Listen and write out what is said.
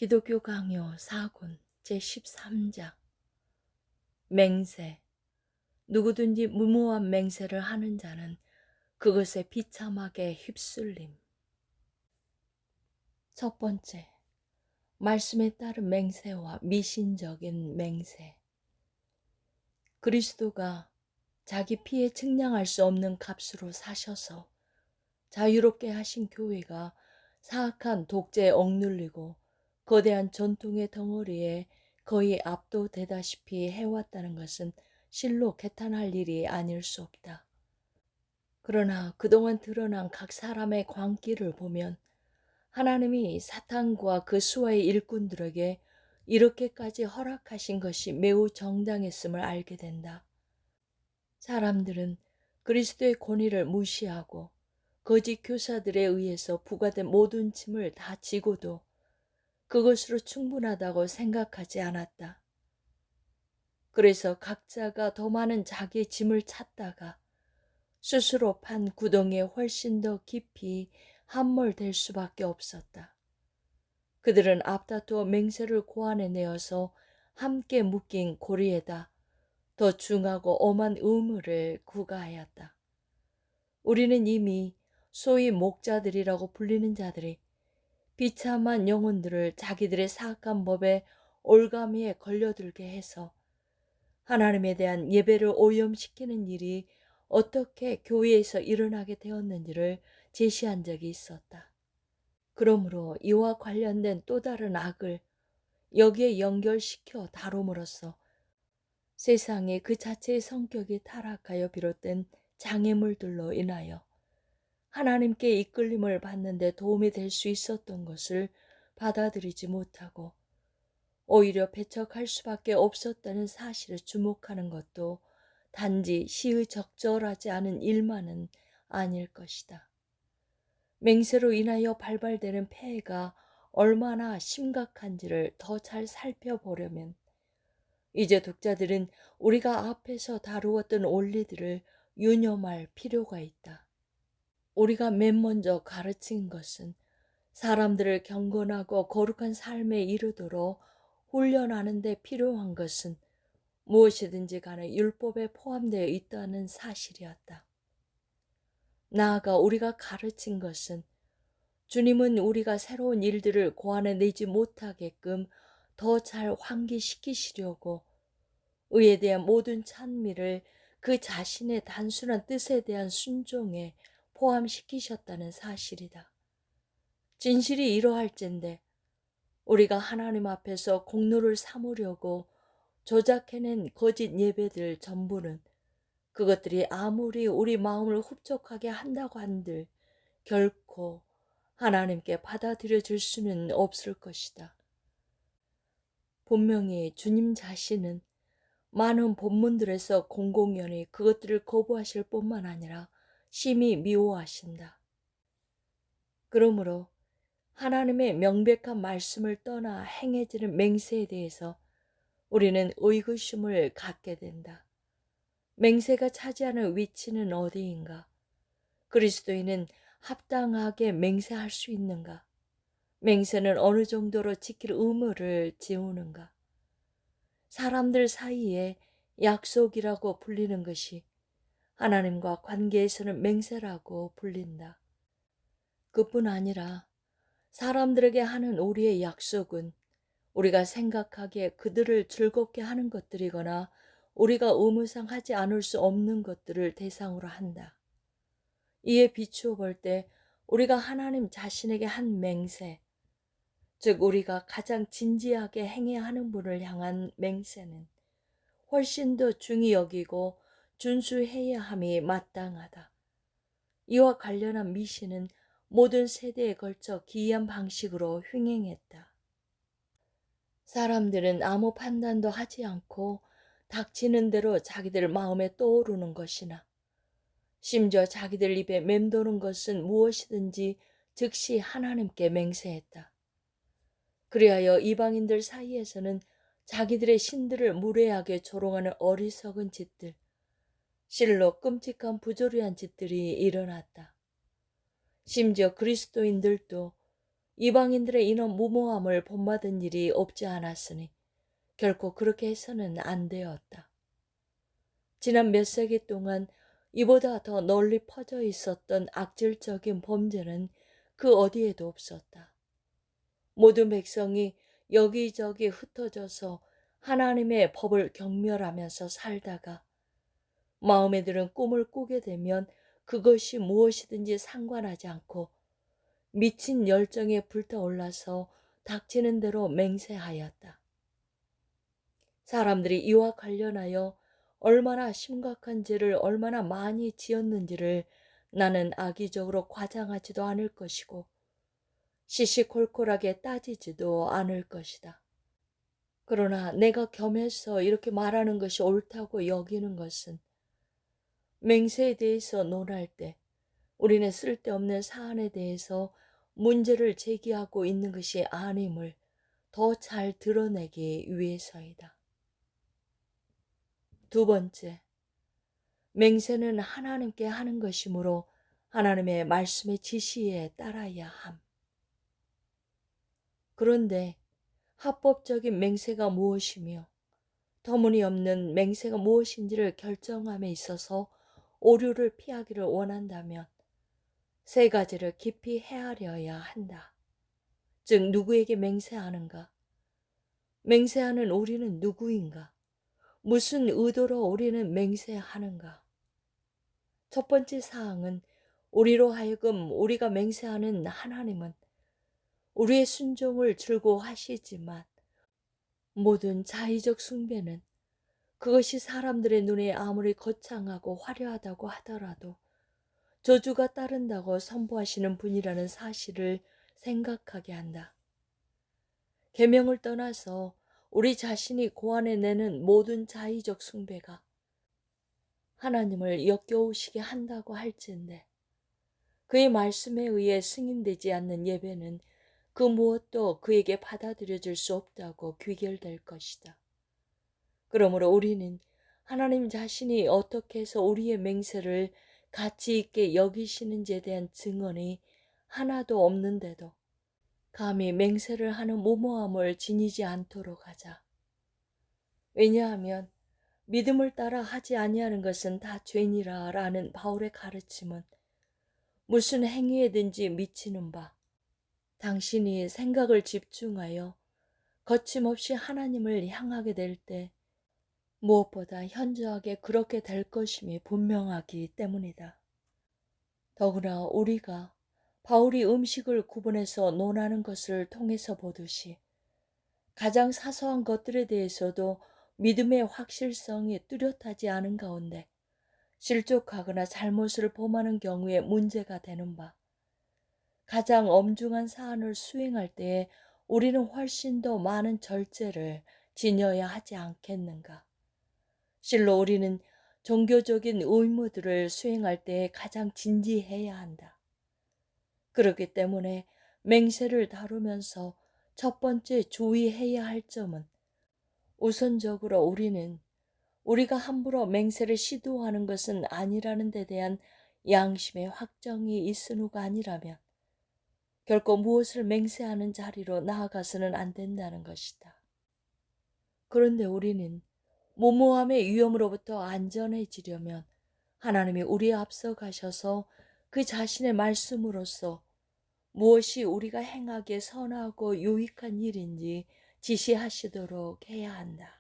기독교 강요 4권 제13장 맹세. 누구든지 무모한 맹세를 하는 자는 그것에 비참하게 휩쓸림. 첫 번째, 말씀에 따른 맹세와 미신적인 맹세. 그리스도가 자기 피에 측량할 수 없는 값으로 사셔서 자유롭게 하신 교회가 사악한 독재에 억눌리고 거대한 전통의 덩어리에 거의 압도되다시피 해왔다는 것은 실로 개탄할 일이 아닐 수 없다. 그러나 그동안 드러난 각 사람의 광기를 보면 하나님이 사탄과 그 수하의 일꾼들에게 이렇게까지 허락하신 것이 매우 정당했음을 알게 된다. 사람들은 그리스도의 권위를 무시하고 거짓 교사들에 의해서 부과된 모든 짐을 다 지고도 그것으로 충분하다고 생각하지 않았다. 그래서 각자가 더 많은 자기의 짐을 찾다가 스스로 판 구덩이에 훨씬 더 깊이 함몰될 수밖에 없었다. 그들은 앞다투어 맹세를 고안해내어서 함께 묶인 고리에다 더 중하고 엄한 의무를 구가하였다. 우리는 이미 소위 목자들이라고 불리는 자들이 비참한 영혼들을 자기들의 사악한 법에 올가미에 걸려들게 해서 하나님에 대한 예배를 오염시키는 일이 어떻게 교회에서 일어나게 되었는지를 제시한 적이 있었다. 그러므로 이와 관련된 또 다른 악을 여기에 연결시켜 다룸으로써 세상에 그 자체의 성격이 타락하여 비롯된 장애물들로 인하여 하나님께 이끌림을 받는데 도움이 될 수 있었던 것을 받아들이지 못하고 오히려 배척할 수밖에 없었다는 사실에 주목하는 것도 단지 시의 적절하지 않은 일만은 아닐 것이다. 맹세로 인하여 발발되는 폐해가 얼마나 심각한지를 더 잘 살펴보려면 이제 독자들은 우리가 앞에서 다루었던 원리들을 유념할 필요가 있다. 우리가 맨 먼저 가르친 것은 사람들을 경건하고 거룩한 삶에 이르도록 훈련하는 데 필요한 것은 무엇이든지 간에 율법에 포함되어 있다는 사실이었다. 나아가 우리가 가르친 것은 주님은 우리가 새로운 일들을 고안해내지 못하게끔 더 잘 환기시키시려고 의에 대한 모든 찬미를 그 자신의 단순한 뜻에 대한 순종에 포함시키셨다는 사실이다. 진실이 이러할진대 우리가 하나님 앞에서 공로를 삼으려고 조작해낸 거짓 예배들 전부는 그것들이 아무리 우리 마음을 흡족하게 한다고 한들 결코 하나님께 받아들여질 수는 없을 것이다. 분명히 주님 자신은 많은 본문들에서 공공연히 그것들을 거부하실 뿐만 아니라 심히 미워하신다. 그러므로 하나님의 명백한 말씀을 떠나 행해지는 맹세에 대해서 우리는 의구심을 갖게 된다. 맹세가 차지하는 위치는 어디인가? 그리스도인은 합당하게 맹세할 수 있는가? 맹세는 어느 정도로 지킬 의무를 지우는가? 사람들 사이에 약속이라고 불리는 것이 하나님과 관계에서는 맹세라고 불린다. 그뿐 아니라 사람들에게 하는 우리의 약속은 우리가 생각하기에 그들을 즐겁게 하는 것들이거나 우리가 의무상 하지 않을 수 없는 것들을 대상으로 한다. 이에 비추어 볼 때 우리가 하나님 자신에게 한 맹세, 즉 우리가 가장 진지하게 행해야 하는 분을 향한 맹세는 훨씬 더 중히 여기고 준수해야 함이 마땅하다. 이와 관련한 미신은 모든 세대에 걸쳐 기이한 방식으로 횡행했다. 사람들은 아무 판단도 하지 않고 닥치는 대로 자기들 마음에 떠오르는 것이나 심지어 자기들 입에 맴도는 것은 무엇이든지 즉시 하나님께 맹세했다. 그리하여 이방인들 사이에서는 자기들의 신들을 무례하게 조롱하는 어리석은 짓들, 실로 끔찍한 부조리한 짓들이 일어났다. 심지어 그리스도인들도 이방인들의 이런 무모함을 본받은 일이 없지 않았으니 결코 그렇게 해서는 안 되었다. 지난 몇 세기 동안 이보다 더 널리 퍼져 있었던 악질적인 범죄는 그 어디에도 없었다. 모든 백성이 여기저기 흩어져서 하나님의 법을 경멸하면서 살다가 마음에 드는 꿈을 꾸게 되면 그것이 무엇이든지 상관하지 않고 미친 열정에 불타올라서 닥치는 대로 맹세하였다. 사람들이 이와 관련하여 얼마나 심각한 죄를 얼마나 많이 지었는지를 나는 악의적으로 과장하지도 않을 것이고 시시콜콜하게 따지지도 않을 것이다. 그러나 내가 겸해서 이렇게 말하는 것이 옳다고 여기는 것은 맹세에 대해서 논할 때 우리는 쓸데없는 사안에 대해서 문제를 제기하고 있는 것이 아님을 더 잘 드러내기 위해서이다. 두 번째, 맹세는 하나님께 하는 것이므로 하나님의 말씀의 지시에 따라야 함. 그런데 합법적인 맹세가 무엇이며 터무니없는 맹세가 무엇인지를 결정함에 있어서 오류를 피하기를 원한다면 세 가지를 깊이 헤아려야 한다. 즉 누구에게 맹세하는가? 맹세하는 우리는 누구인가? 무슨 의도로 우리는 맹세하는가? 첫 번째 사항은 우리로 하여금 우리가 맹세하는 하나님은 우리의 순종을 즐거워하시지만 모든 자의적 숭배는 그것이 사람들의 눈에 아무리 거창하고 화려하다고 하더라도 저주가 따른다고 선포하시는 분이라는 사실을 생각하게 한다. 계명을 떠나서 우리 자신이 고안해내는 모든 자의적 숭배가 하나님을 역겨우시게 한다고 할진대 그의 말씀에 의해 승인되지 않는 예배는 그 무엇도 그에게 받아들여질 수 없다고 귀결될 것이다. 그러므로 우리는 하나님 자신이 어떻게 해서 우리의 맹세를 가치 있게 여기시는지에 대한 증언이 하나도 없는데도 감히 맹세를 하는 무모함을 지니지 않도록 하자. 왜냐하면 믿음을 따라 하지 아니하는 것은 다 죄니라 라는 바울의 가르침은 무슨 행위에든지 미치는 바 당신이 생각을 집중하여 거침없이 하나님을 향하게 될 때 무엇보다 현저하게 그렇게 될 것임이 분명하기 때문이다. 더구나 우리가 바울이 음식을 구분해서 논하는 것을 통해서 보듯이 가장 사소한 것들에 대해서도 믿음의 확실성이 뚜렷하지 않은 가운데 실족하거나 잘못을 범하는 경우에 문제가 되는 바 가장 엄중한 사안을 수행할 때에 우리는 훨씬 더 많은 절제를 지녀야 하지 않겠는가. 실로 우리는 종교적인 의무들을 수행할 때에 가장 진지해야 한다. 그렇기 때문에 맹세를 다루면서 첫 번째 주의해야 할 점은 우선적으로 우리는 우리가 함부로 맹세를 시도하는 것은 아니라는 데 대한 양심의 확정이 있은 후가 아니라면 결코 무엇을 맹세하는 자리로 나아가서는 안 된다는 것이다. 그런데 우리는 무모함의 위험으로부터 안전해지려면 하나님이 우리에 앞서 가셔서 그 자신의 말씀으로써 무엇이 우리가 행하기에 선하고 유익한 일인지 지시하시도록 해야 한다.